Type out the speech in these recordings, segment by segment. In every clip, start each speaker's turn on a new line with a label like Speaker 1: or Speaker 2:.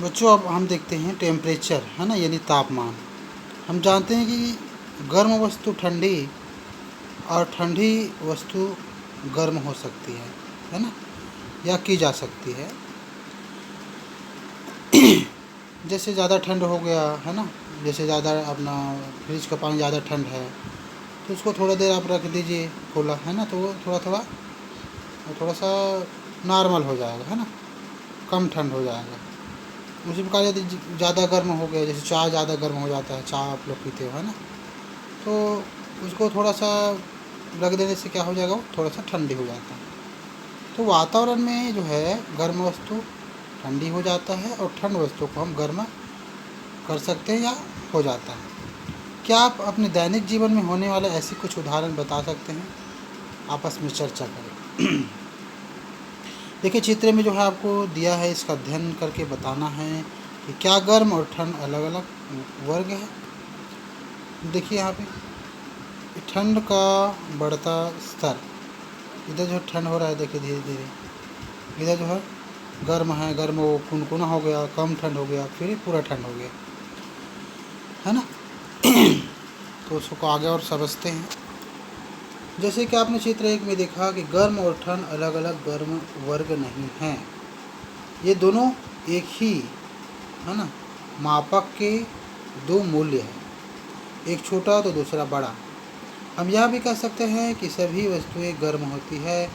Speaker 1: बच्चों अब हम देखते हैं टेम्परेचर, है ना, यानी तापमान। हम जानते हैं कि गर्म वस्तु ठंडी और ठंडी वस्तु गर्म हो सकती है ना, या की जा सकती है। जैसे ज़्यादा ठंड हो गया, है ना, जैसे ज़्यादा अपना फ्रिज का पानी ज़्यादा ठंड है तो उसको थोड़ा देर आप रख दीजिए खोला, है ना, तो वो थोड़ा सा नॉर्मल हो जाएगा, है ना, कम ठंड हो जाएगा। उसी प्रकार यदि ज़्यादा गर्म हो गया, जैसे चाय ज़्यादा गर्म हो जाता है, चाय आप लोग पीते हो, है ना, तो उसको थोड़ा सा रख देने से क्या हो जाएगा, वो थोड़ा सा ठंडी हो जाता है। तो वातावरण में जो है गर्म वस्तु ठंडी हो जाता है और ठंड वस्तु को हम गर्म कर सकते हैं या हो जाता है। क्या आप अपने दैनिक जीवन में होने वाले ऐसे कुछ उदाहरण बता सकते हैं? आपस में चर्चा करें। देखिए चित्र में जो है आपको दिया है, इसका अध्ययन करके बताना है कि क्या गर्म और ठंड अलग अलग वर्ग है। देखिए यहाँ पे ठंड का बढ़ता स्तर, इधर जो ठंड हो रहा है, देखिए धीरे धीरे इधर जो है गर्म है, गर्म वो कुनकुना हो गया, कम ठंड हो गया, फिर पूरा ठंड हो गया, है ना। तो उसको आगे और समझते हैं। जैसे कि आपने चित्र 1 में देखा कि गर्म और ठंड अलग अलग गर्म वर्ग नहीं हैं, ये दोनों एक ही, है ना, मापक के दो मूल्य हैं, एक छोटा तो दूसरा बड़ा। हम यह भी कह सकते हैं कि सभी वस्तुएं गर्म होती है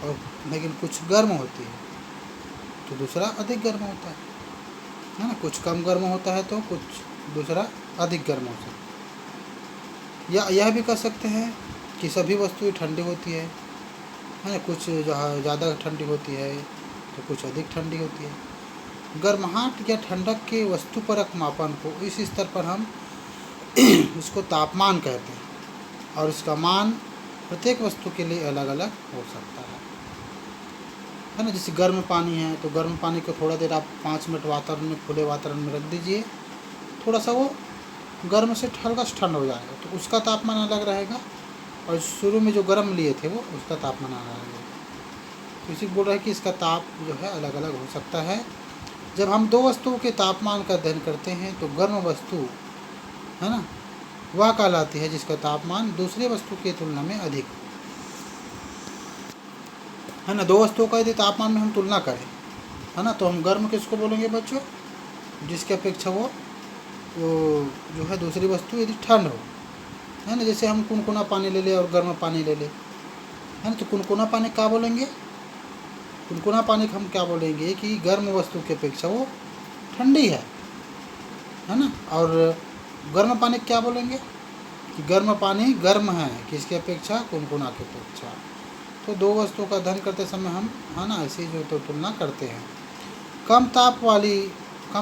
Speaker 1: और लेकिन कुछ गर्म होती है तो दूसरा अधिक गर्म होता है ना, कुछ कम गर्म होता है तो कुछ दूसरा अधिक गर्म हो सकता है। या यह भी कह सकते हैं कि सभी वस्तुएं ठंडी होती है ना, कुछ ज़्यादा ठंडी होती है तो कुछ अधिक ठंडी होती है। गर्माहट या ठंडक के वस्तुपरक मापन को इस स्तर पर हम इसको तापमान कहते हैं और इसका मान प्रत्येक वस्तु के लिए अलग अलग हो सकता है ना। जैसे गर्म पानी है तो गर्म पानी को थोड़ा देर आप 5 मिनट वातावरण में, खुले वातावरण में रख दीजिए, थोड़ा सा वो गर्म से हल्का सा ठंड हो जाएगा तो उसका तापमान अलग रहेगा, और शुरू में जो गर्म लिए थे वो उसका तापमान अलग रहेगा। तो इसी बोल रहा है कि इसका ताप जो है अलग अलग हो सकता है। जब हम दो वस्तुओं के तापमान का अध्ययन करते हैं तो गर्म वस्तु, है ना, वह कहलाती है जिसका तापमान दूसरे वस्तु की तुलना में अधिक, है ना। दो वस्तुओं का यदि तापमान में हम तुलना करें, है ना, तो हम गर्म किसको बोलेंगे बच्चों? जिसकी अपेक्षा वो जो है दूसरी वस्तु यदि ठंड हो, है ना। जैसे हम कुनकुना पानी ले लें और गर्म पानी ले लें, है ना, तो कुनकुना पानी क्या बोलेंगे? कुनकुना पानी को हम क्या बोलेंगे कि गर्म वस्तु की अपेक्षा वो ठंडी है ना। और गर्म पानी क्या बोलेंगे कि गर्म पानी गर्म है किसकी अपेक्षा? कुनकुना की अपेक्षा। तो दो वस्तुओं का अध्ययन करते समय हम, है ना, ऐसी जो तो तुलना करते हैं। कम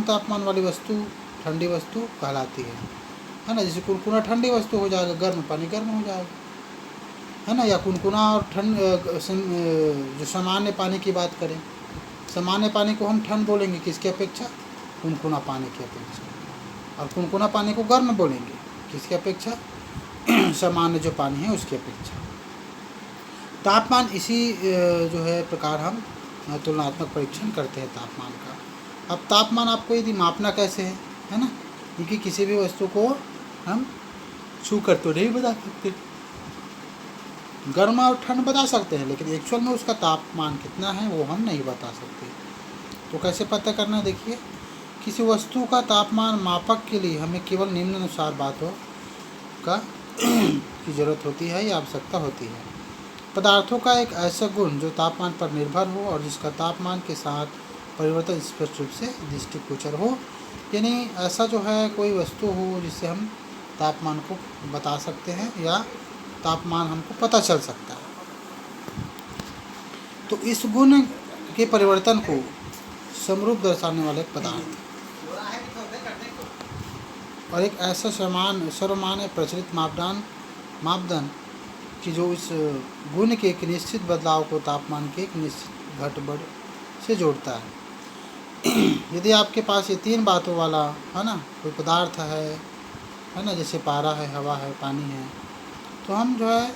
Speaker 1: तापमान वाली वस्तु ठंडी वस्तु कहलाती है ना। जैसे कुनकुना ठंडी वस्तु हो जाएगा, गर्म पानी गर्म हो जाएगा, है ना। या कुनकुना और ठंड, जो सामान्य पानी की बात करें, सामान्य पानी को हम ठंड बोलेंगे किसकी अपेक्षा? कुनकुना पानी की अपेक्षा। और कुनकुना पानी को गर्म बोलेंगे किसकी अपेक्षा? सामान्य जो पानी है उसकी अपेक्षा। तापमान इसी जो है प्रकार हम तुलनात्मक परीक्षण करते हैं तापमान का। अब तापमान आपको यदि मापना कैसे है ना, क्योंकि किसी भी वस्तु को हम छू कर तो नहीं बता सकते, गर्म और ठंड बता सकते हैं लेकिन एक्चुअल में उसका तापमान कितना है वो हम नहीं बता सकते। तो कैसे पता करना? देखिए, किसी वस्तु का तापमान मापक के लिए हमें केवल निम्नानुसार बातों का की ज़रूरत होती है या आवश्यकता होती है। पदार्थों का एक ऐसा गुण जो तापमान पर निर्भर हो और जिसका तापमान के साथ परिवर्तन स्पष्ट रूप से दृष्टिगोचर हो, यानी ऐसा जो है कोई वस्तु हो जिससे हम तापमान को बता सकते हैं या तापमान हमको पता चल सकता है। तो इस गुण के परिवर्तन को समरूप दर्शाने वाले पदार्थ और एक ऐसा सर्वमान्य प्रचलित मापदंड कि जो इस गुण के एक निश्चित बदलाव को तापमान के एक निश्चित घट-बढ़ से जोड़ता है। यदि आपके पास ये 3 बातों वाला, है ना, कोई पदार्थ है ना, जैसे पारा है, हवा है, पानी है, तो हम जो है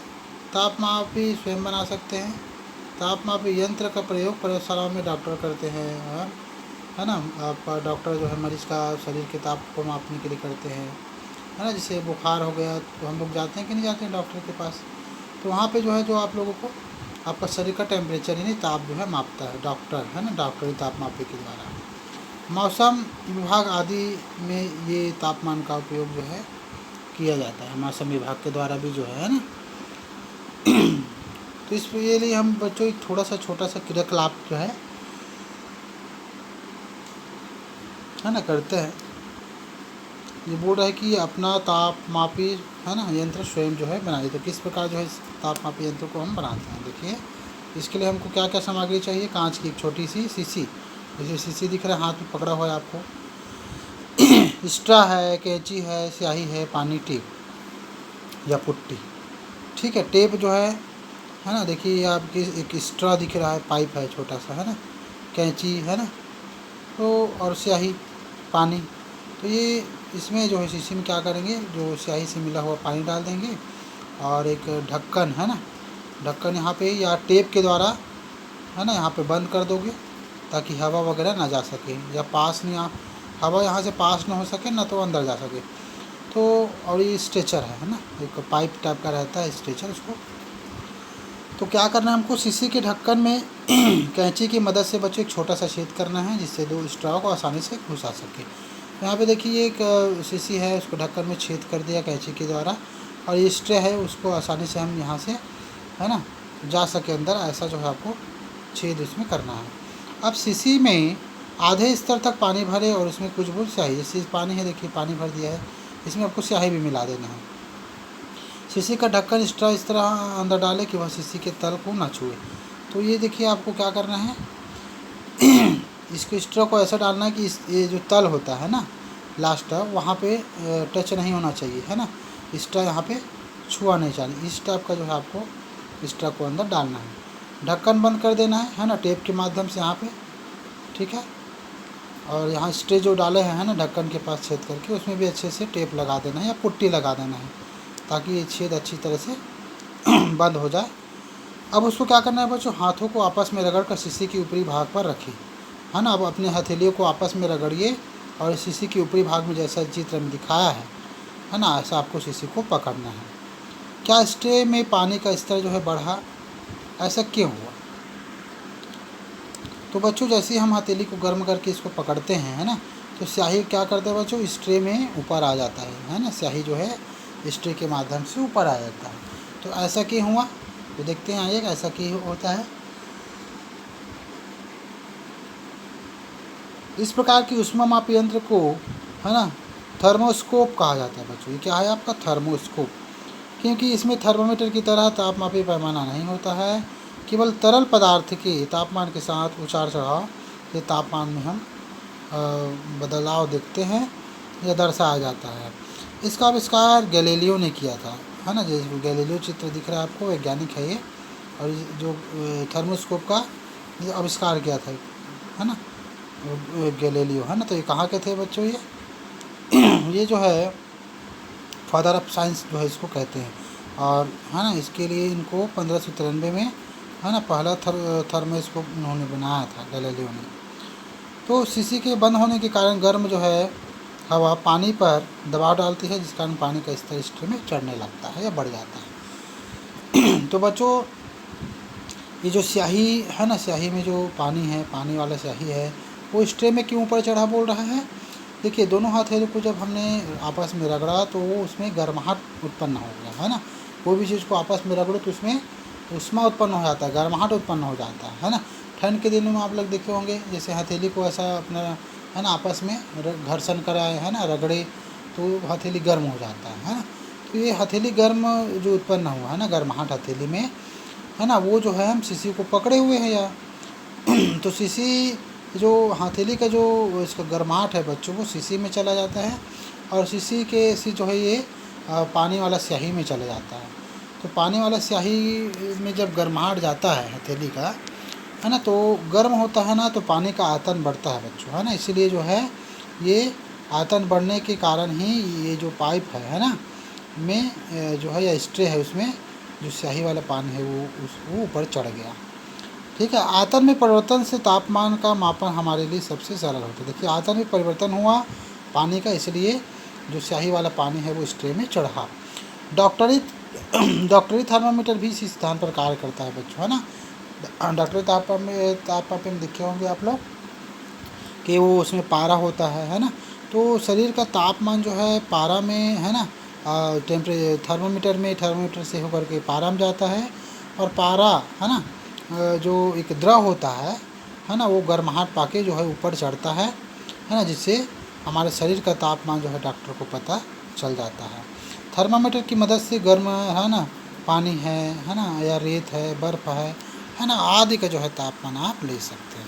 Speaker 1: तापमापी स्वयं बना सकते हैं। तापमापी यंत्र का प्रयोग प्रयोगशालाओं में डॉक्टर करते हैं, है ना। आपका डॉक्टर जो है मरीज़ का शरीर के ताप को मापने के लिए करते हैं, है ना। जैसे बुखार हो गया तो हम लोग जाते हैं कि नहीं जाते हैं डॉक्टर के पास, तो वहाँ पे जो है जो आप लोगों को आपका शरीर का टेम्परेचर यानी ताप जो है मापता है डॉक्टर, है ना, डॉक्टरी ताप मापी के द्वारा। मौसम विभाग आदि में ये तापमान का उपयोग जो है किया जाता है, मौसम विभाग के द्वारा भी जो है ना। तो इसके लिए हम बच्चों एक थोड़ा सा छोटा सा क्रियाकलाप जो है ना करते हैं। ये बोल रहा है कि अपना तापमापी, है ना, यंत्र स्वयं जो है बनाइए। तो किस प्रकार जो है इस तापमापी यंत्र को हम बनाते हैं, देखिए। इसके लिए हमको क्या क्या सामग्री चाहिए। कांच की एक छोटी सी शीशी, जैसे शीशी दिख रहा है हाथ में पकड़ा हुआ है आपको, स्ट्रा है, कैंची है, स्याही है, पानी, टेप या पुट्टी, ठीक है। टेप जो है ना, देखिए ये आपकी एक स्ट्रा दिख रहा है, पाइप है छोटा सा, है ना, कैंची है ना, तो और स्याही, पानी। तो ये इसमें जो है शीशी में क्या करेंगे, जो स्याही से मिला हुआ पानी डाल देंगे और एक ढक्कन, है ना, ढक्कन यहाँ पे या टेप के द्वारा, है ना, यहाँ पे बंद कर दोगे ताकि हवा वगैरह ना जा सके या पास नहीं हवा यहाँ से पास ना हो सके ना तो अंदर जा सके। तो और ये स्ट्रेचर है ना, एक पाइप टाइप का रहता है स्ट्रेचर उसको। तो क्या करना है हमको, शीशी के ढक्कन में कैंची की मदद से बच्चों एक छोटा सा छेद करना है जिससे दो स्ट्रॉ को आसानी से घुसा सके। यहाँ पे देखिए एक शीशी है, उसको ढक्कन में छेद कर दिया कैंची के द्वारा, और ये स्ट्रे है उसको आसानी से हम यहाँ से, है ना, जा सके अंदर, ऐसा जो है आपको छेद इसमें करना है। अब शीशी में आधे स्तर तक पानी भरे और उसमें कुछ बूंद स्याही, जैसे पानी है देखिए पानी भर दिया है, इसमें आपको स्याही भी मिला देना है। शीशी का ढक्कन स्ट्रा इस तरह अंदर डालें कि वह शीशी के तल को ना छुए। तो ये देखिए आपको क्या करना है, इसको स्ट्रा को ऐसा डालना है कि ये जो तल होता है ना लास्ट वहाँ पे टच नहीं होना चाहिए, है ना, स्ट्रा यहाँ पे छुआ नहीं चाहिए। इस टाइप का जो है आपको स्ट्रा को अंदर डालना है। ढक्कन बंद कर देना है ना, टेप के माध्यम से यहाँ पे, ठीक है। और यहाँ स्ट्रे जो डाले हैं, है ना, ढक्कन के पास छेद करके उसमें भी अच्छे से टेप लगा देना है या पुट्टी लगा देना है ताकि ये छेद अच्छी तरह से बंद हो जाए। अब उसको क्या करना है बच्चों, हाथों को आपस में रगड़ कर शीशी के ऊपरी भाग पर रखिए, है ना। अब अपने हथेलियों को आपस में रगड़िए और शीशी के ऊपरी भाग में जैसा चित्र में दिखाया है ना, ऐसा आपको शीशी को पकड़ना है। क्या स्ट्रे में पानी का स्तर जो है बढ़ा, ऐसा क्यों हुआ? तो बच्चों जैसे ही हम हथेली को गर्म करके इसको पकड़ते हैं, है ना, तो स्याही क्या करता है बच्चों, स्ट्रे में ऊपर आ जाता है ना, स्याही जो है स्ट्रे के माध्यम से ऊपर आ जाता है। तो ऐसा क्यों हुआ, तो देखते हैं आइए ऐसा क्यों होता है। इस प्रकार की ऊष्मामापी यंत्र को, है ना, थर्मोस्कोप कहा जाता है बच्चों। ये क्या है आपका, थर्मोस्कोप, क्योंकि इसमें थर्मोमीटर की तरह तापमापी पैमाना नहीं होता है, केवल तरल पदार्थ के तापमान के साथ उतार चढ़ाव के तापमान में हम बदलाव देखते हैं या दर्शाया जाता है। इसका आविष्कार गैलीलियो ने किया था, है ना। जैसे गैलीलियो चित्र दिख रहा है आपको, वैज्ञानिक है ये, और जो थर्मोस्कोप का जो आविष्कार किया था, है ना, गैलीलियो, है ना। तो ये कहाँ के थे बच्चों, ये जो है फादर ऑफ साइंस जो है इसको कहते हैं, और है ना इसके लिए इनको 1593 में, है ना, पहला थर्मोस्कोप उन्होंने बनाया था गैलीलियो ने। तो शीशी के बंद होने के कारण गर्म जो है हवा पानी पर दबाव डालती है, जिस कारण पानी का स्तर स्ट्रे में चढ़ने लगता है या बढ़ जाता है। तो बच्चों ये जो स्याही है ना, स्याही में जो पानी है, पानी वाला स्याही है, वो स्ट्रे में क्यों ऊपर चढ़ा बोल रहा है। देखिए दोनों हथेलियों को जब हमने आपस में रगड़ा तो वो उसमें गर्माहट उत्पन्न हो गया, है ना। कोई भी चीज़ को आपस में रगड़ो तो उसमें ऊष्मा उत्पन्न हो जाता है, गर्माहट उत्पन्न हो जाता है ना। ठंड के दिनों में आप लोग देखे होंगे, जैसे हथेली को ऐसा अपना, है ना, आपस में घर्षण कराए, है ना, रगड़े तो हथेली गर्म हो जाता है ना। तो ये हथेली गर्म जो उत्पन्न हुआ है ना, गर्माहट हथेली में, है ना, वो जो है हम शीशी को पकड़े हुए हैं या तो शीशी जो हथेली का जो इसका गर्माहट है बच्चों, वो शीशी में चला जाता है और शीशी के से जो है ये पानी वाला स्याही में चला जाता है। तो पानी वाला स्याही में जब गर्माहट जाता है हथेली का, है ना, तो गर्म होता है ना, तो पानी का आयतन बढ़ता है बच्चों, है ना। इसीलिए जो है ये आयतन बढ़ने के कारण ही ये जो पाइप है ना, में जो है या स्ट्रे है उसमें जो स्याही वाला पानी है वो ऊपर चढ़ गया। ठीक है। आयतन में परिवर्तन से तापमान का मापन हमारे लिए सबसे सरल होता है। देखिए आयतन में परिवर्तन हुआ पानी का, इसलिए जो स्याही वाला पानी है वो इस ट्रे में चढ़ा। डॉक्टरी डॉक्टरी थर्मामीटर भी इसी स्थान पर कार्य करता है बच्चों, है ना। डॉक्टरी तापमान में देखे होंगे आप लोग कि वो उसमें पारा होता है ना। तो शरीर का तापमान जो है पारा में, है ना, थर्मामीटर से होकर के पारा में जाता है, और पारा, है ना, जो एक द्रव होता है ना, वो गर्माहट पाके जो है ऊपर चढ़ता है ना, जिससे हमारे शरीर का तापमान जो है डॉक्टर को पता चल जाता है। थर्मामीटर की मदद से गर्म, है ना, पानी है ना, या रेत है, बर्फ़ है ना, आदि का जो है तापमान आप ले सकते हैं।